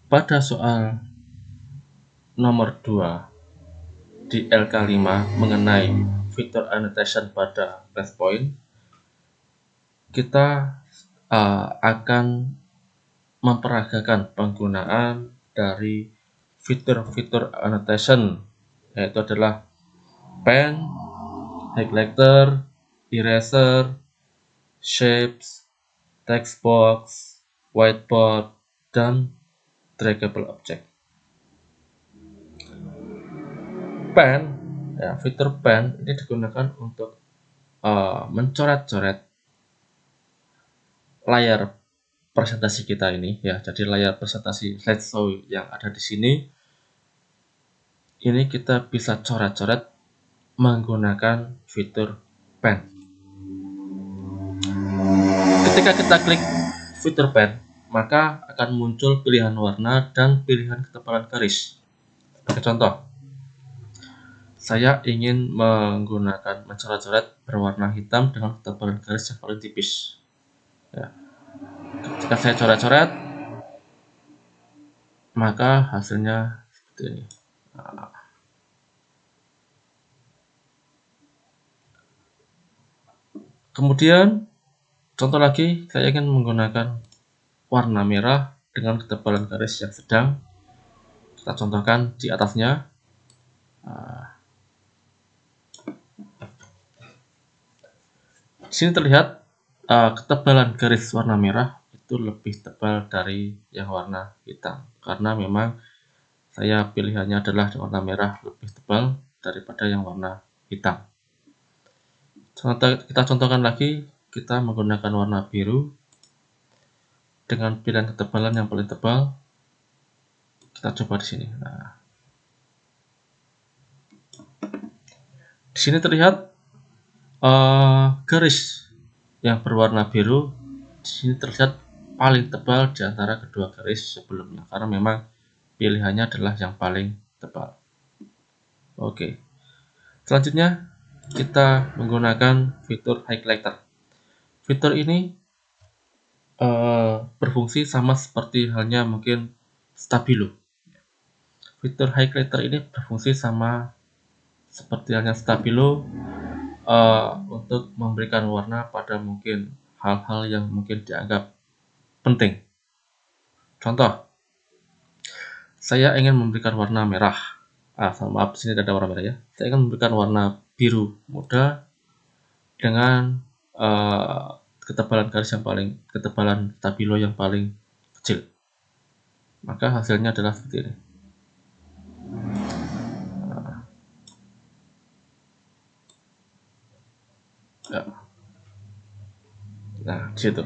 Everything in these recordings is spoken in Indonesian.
Pada soal nomor 2 di LK5 mengenai fitur annotation pada breakpoint, kita akan memperagakan penggunaan dari fitur-fitur annotation, yaitu adalah pen, highlighter, eraser, shapes, text box, whiteboard, dan draggable object. Pen, fitur pen ini digunakan untuk mencoret-coret layar presentasi kita ini, ya. Jadi layar presentasi slideshow yang ada di sini, ini kita bisa coret-coret menggunakan fitur pen. Ketika kita klik fitur pen, maka akan muncul pilihan warna dan pilihan ketebalan garis. Sebagai contoh, saya ingin menggunakan mencoret-coret berwarna hitam dengan ketebalan garis yang paling tipis. Ya. Jika saya coret-coret, maka hasilnya seperti ini. Kemudian, contoh lagi, saya ingin menggunakan warna merah dengan ketebalan garis yang sedang. Kita contohkan di atasnya. Di sini terlihat ketebalan garis warna merah itu lebih tebal dari yang warna hitam, karena memang saya pilihannya adalah warna merah lebih tebal daripada yang warna hitam. Kita contohkan lagi, kita menggunakan warna biru dengan pilihan ketebalan yang paling tebal. Kita coba di sini. Di sini terlihat garis yang berwarna biru. Di sini terlihat paling tebal di antara kedua garis sebelumnya, karena memang pilihannya adalah yang paling tebal. Oke. Selanjutnya kita menggunakan fitur highlighter. Fitur ini berfungsi sama seperti halnya mungkin stabilo. Fitur highlighter ini berfungsi sama seperti halnya stabilo untuk memberikan warna pada mungkin hal-hal yang mungkin dianggap penting. Contoh, saya ingin memberikan warna merah. Maaf, di sini ada warna merah ya. Saya ingin memberikan warna biru muda dengan ketebalan garis yang ketebalan stabilo yang paling kecil. Maka hasilnya adalah seperti ini. Nah, di situ.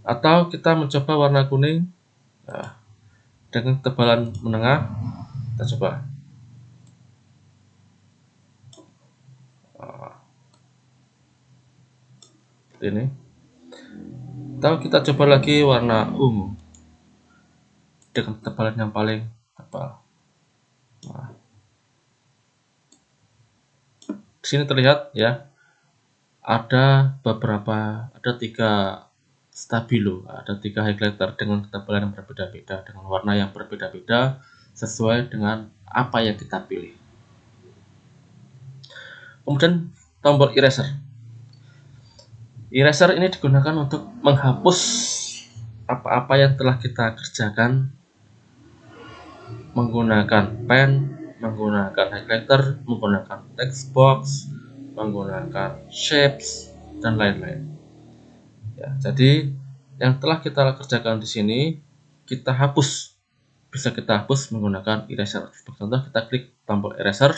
Atau kita mencoba warna kuning dengan ketebalan menengah. Kita coba. Seperti ini. Atau kita coba lagi warna ungu dengan ketebalan yang paling tebal. Di sini terlihat ya, ada 3 stabilo, ada 3 highlighter dengan ketebalan yang berbeda-beda, dengan warna yang berbeda-beda sesuai dengan apa yang kita pilih. Kemudian tombol eraser. Eraser ini digunakan untuk menghapus apa-apa yang telah kita kerjakan menggunakan pen, menggunakan highlighter, menggunakan text box, menggunakan shapes, dan lain-lain. Ya, jadi yang telah kita kerjakan di sini kita hapus, bisa kita hapus menggunakan eraser. Sebagai contoh, kita klik tombol eraser,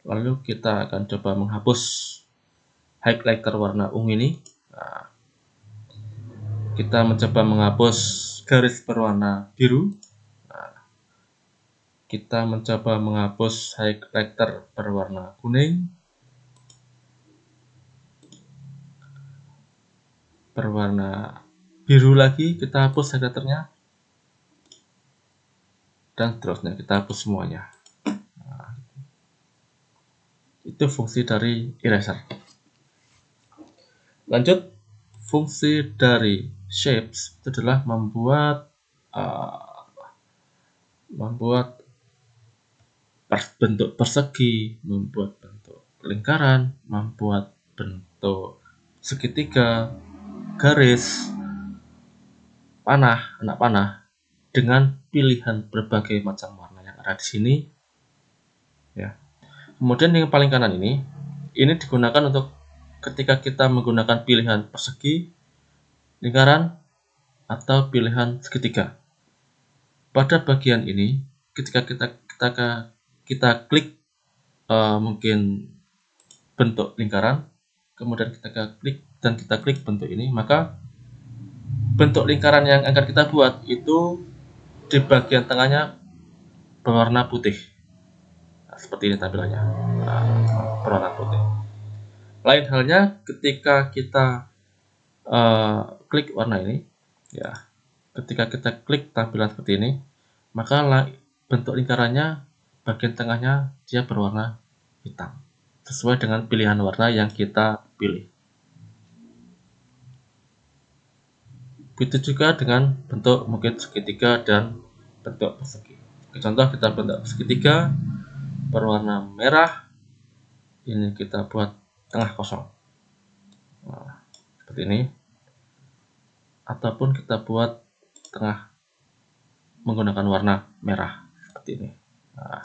lalu kita akan coba menghapus highlighter warna ungu ini. Nah, kita mencoba menghapus garis berwarna biru. Kita mencoba menghapus highlighter berwarna kuning, berwarna biru lagi, kita hapus highlighternya, dan seterusnya, kita hapus semuanya. Itu fungsi dari eraser. Lanjut, fungsi dari shapes itu adalah membuat bentuk persegi, membuat bentuk lingkaran, membuat bentuk segitiga, garis, anak panah dengan pilihan berbagai macam warna yang ada di sini. Ya. Kemudian yang paling kanan ini digunakan untuk ketika kita menggunakan pilihan persegi, lingkaran, atau pilihan segitiga. Pada bagian ini, ketika kita klik mungkin bentuk lingkaran, kemudian kita klik bentuk ini, maka bentuk lingkaran yang akan kita buat itu di bagian tengahnya berwarna putih. Nah, seperti ini tampilannya, berwarna putih. Lain halnya ketika kita klik warna ini, ya, ketika kita klik tampilan seperti ini, maka bentuk lingkarannya bagian tengahnya dia berwarna hitam, sesuai dengan pilihan warna yang kita pilih. Begitu juga dengan bentuk mungkin segitiga dan bentuk persegi. Contoh kita bentuk segitiga berwarna merah, ini kita buat tengah kosong, nah, seperti ini, ataupun kita buat tengah menggunakan warna merah seperti ini. Nah,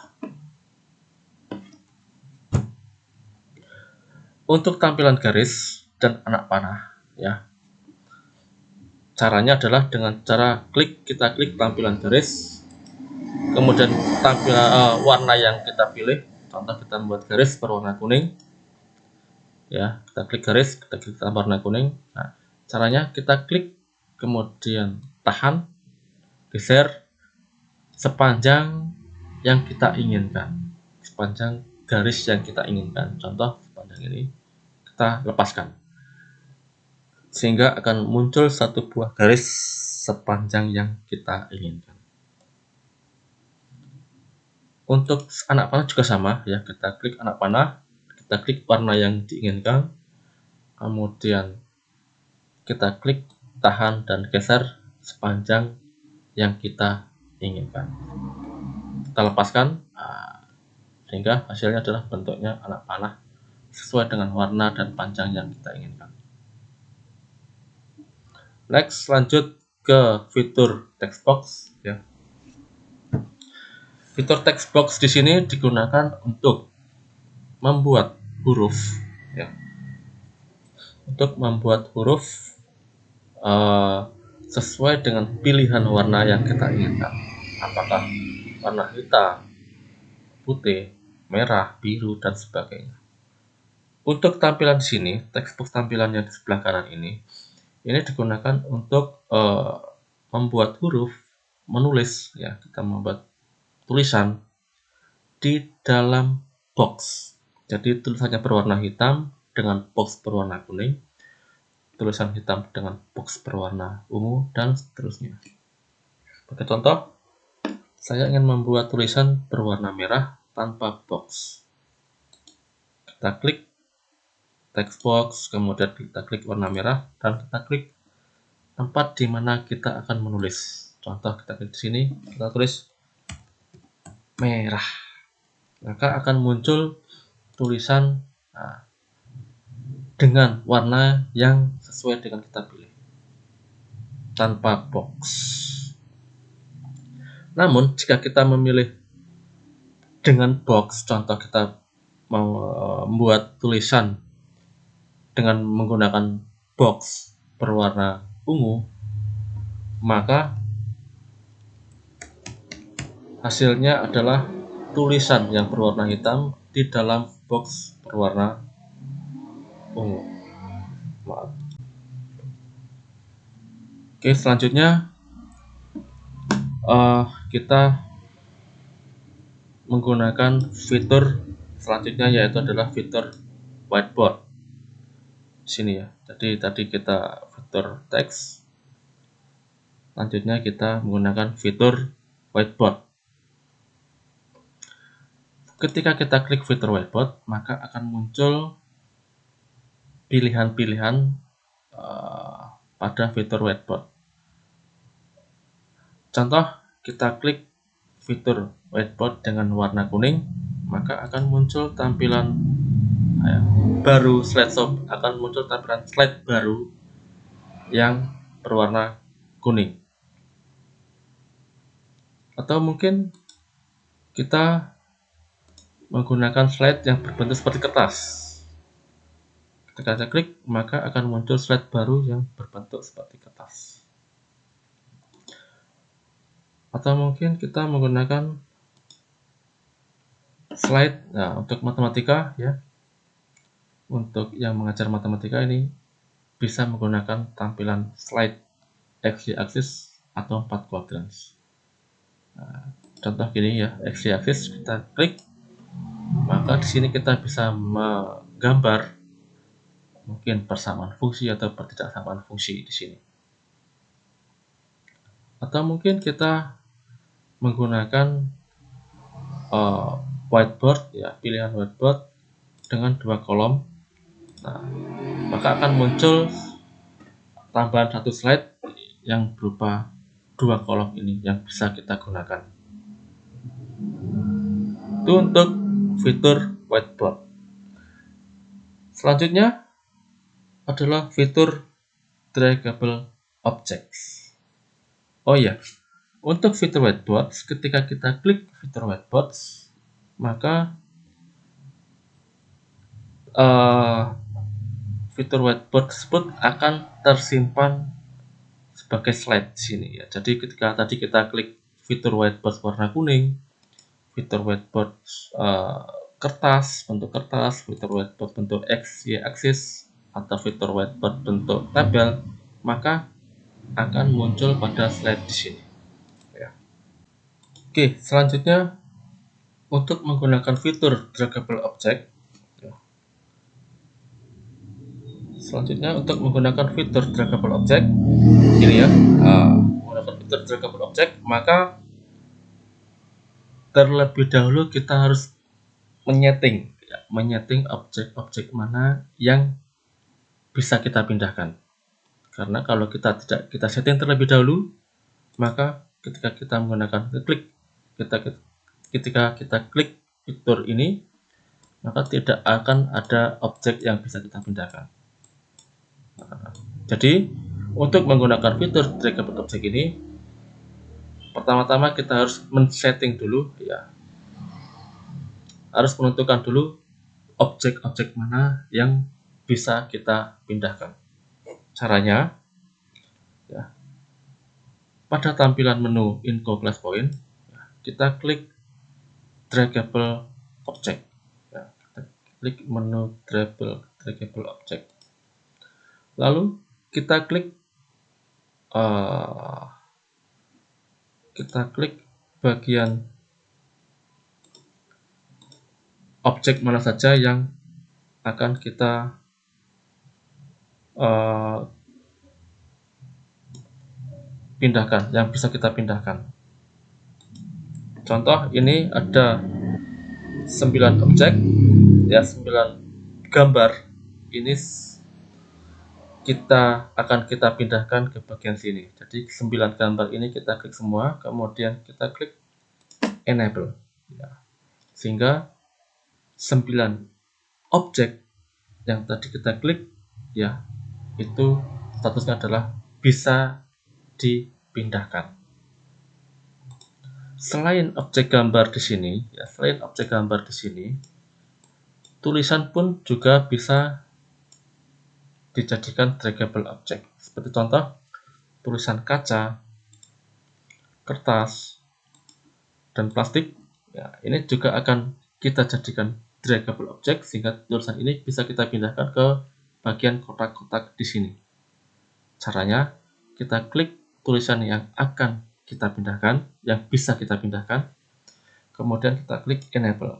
untuk tampilan garis dan anak panah, ya, caranya adalah dengan cara kita klik tampilan garis, kemudian tampilan warna yang kita pilih. Contoh kita membuat garis berwarna kuning, ya, kita klik garis, kita klik warna kuning. Nah, caranya kita klik, kemudian tahan, geser sepanjang yang kita inginkan, sepanjang garis yang kita inginkan. Contoh sepanjang ini kita lepaskan, sehingga akan muncul satu buah garis sepanjang yang kita inginkan. Untuk anak panah juga sama, ya, kita klik anak panah, kita klik warna yang diinginkan, kemudian kita klik tahan dan geser sepanjang yang kita inginkan. Kita lepaskan, sehingga hasilnya adalah bentuknya anak panah sesuai dengan warna dan panjang yang kita inginkan. Next, lanjut ke fitur text box, ya. Fitur text box di sini digunakan untuk membuat huruf, ya. Untuk membuat huruf sesuai dengan pilihan warna yang kita inginkan. Apakah warna hitam, putih, merah, biru, dan sebagainya. Untuk tampilan di sini, text box tampilan yang di sebelah kanan ini digunakan untuk membuat huruf, menulis, ya, kita membuat tulisan di dalam box. Jadi tulisannya berwarna hitam dengan box berwarna kuning, tulisan hitam dengan box berwarna ungu, dan seterusnya. Sebagai contoh, saya ingin membuat tulisan berwarna merah tanpa box. Kita klik text box, kemudian kita klik warna merah, dan kita klik tempat di mana kita akan menulis. Contoh kita klik di sini, kita tulis merah, maka akan muncul tulisan dengan warna yang sesuai dengan kita pilih, tanpa box. Namun jika kita memilih dengan box, contoh kita membuat tulisan dengan menggunakan box berwarna ungu, maka hasilnya adalah tulisan yang berwarna hitam di dalam box berwarna ungu. Maaf. Oke, selanjutnya kita menggunakan fitur selanjutnya, yaitu adalah fitur whiteboard. Di sini, ya. Jadi tadi kita fitur teks, selanjutnya kita menggunakan fitur whiteboard. Ketika kita klik fitur whiteboard, maka akan muncul pilihan-pilihan pada fitur whiteboard. Contoh, kita klik fitur whiteboard dengan warna kuning, maka akan muncul tampilan baru slideshow, akan muncul tampilan slide baru yang berwarna kuning. Atau mungkin kita menggunakan slide yang berbentuk seperti kertas. Ketika kita klik, maka akan muncul slide baru yang berbentuk seperti kertas. Atau mungkin kita menggunakan slide, nah untuk matematika ya, untuk yang mengajar matematika ini bisa menggunakan tampilan slide x-y-axis atau 4 quadrants. Nah, contoh gini ya, x-y-axis kita klik, maka di sini kita bisa menggambar mungkin persamaan fungsi atau pertidaksamaan fungsi di sini. Atau mungkin kita menggunakan whiteboard ya, pilihan whiteboard dengan 2 kolom. Nah, maka akan muncul tambahan 1 slide yang berupa 2 kolom ini yang bisa kita gunakan. Itu untuk fitur whiteboard. Selanjutnya adalah fitur draggable objects. Oh iya, untuk fitur whiteboard, ketika kita klik fitur whiteboard, maka fitur whiteboard tersebut akan tersimpan sebagai slide di sini ya. Jadi ketika tadi kita klik fitur whiteboard warna kuning, fitur whiteboard kertas, bentuk kertas, fitur whiteboard bentuk X, Y axis, atau fitur whiteboard bentuk tabel, maka akan muncul pada slide di sini. Ya. Oke, selanjutnya untuk menggunakan fitur draggable object. Selanjutnya untuk menggunakan fitur draggable object, ini ya, menggunakan fitur draggable object, maka terlebih dahulu kita harus menyeting objek-objek mana yang bisa kita pindahkan. Karena kalau kita tidak kita setting terlebih dahulu, maka ketika kita menggunakan ketika kita klik fitur ini, maka tidak akan ada objek yang bisa kita pindahkan. Jadi untuk menggunakan fitur draggable object ini, pertama-tama kita harus men-setting dulu ya, harus menentukan dulu objek-objek mana yang bisa kita pindahkan. Caranya ya, pada tampilan menu info class point ya, kita klik draggable object ya, kita klik menu draggable object, lalu kita klik bagian objek mana saja yang akan kita pindahkan, yang bisa kita pindahkan. Contoh ini ada 9 objek ya, 9 gambar ini akan kita pindahkan ke bagian sini. Jadi 9 gambar ini kita klik semua, kemudian kita klik enable ya. Sehingga 9 objek yang tadi kita klik ya, itu statusnya adalah bisa dipindahkan. Selain objek gambar di sini, tulisan pun juga bisa dijadikan draggable object. Seperti contoh, tulisan kaca, kertas, dan plastik. Ya, ini juga akan kita jadikan draggable object sehingga tulisan ini bisa kita pindahkan ke bagian kotak-kotak di sini. Caranya, kita klik tulisan yang akan kita pindahkan, yang bisa kita pindahkan, kemudian kita klik enable.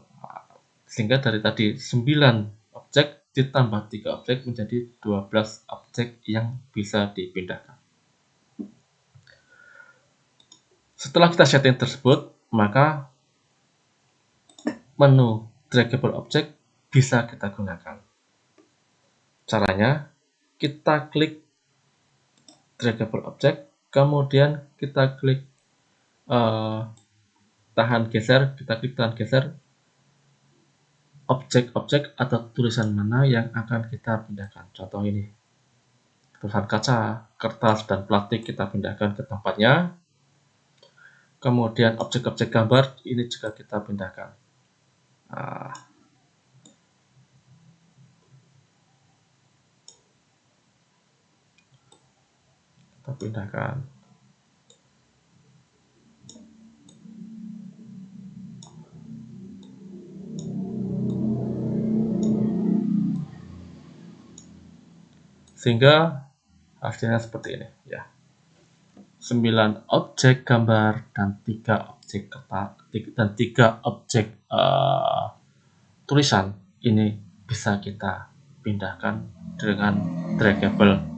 Sehingga dari tadi 9 objek ditambah 3 objek menjadi 12 objek yang bisa dipindahkan. Setelah kita setting tersebut, maka menu draggable object bisa kita gunakan. Caranya, kita klik draggable object, kemudian kita klik tahan geser, objek-objek atau tulisan mana yang akan kita pindahkan. Contoh ini, tulisan kaca, kertas, dan plastik kita pindahkan ke tempatnya. Kemudian objek-objek gambar ini juga kita pindahkan. Kita pindahkan. Sehingga hasilnya seperti ini ya. 9 objek gambar dan 3 objek tulisan ini bisa kita pindahkan dengan draggable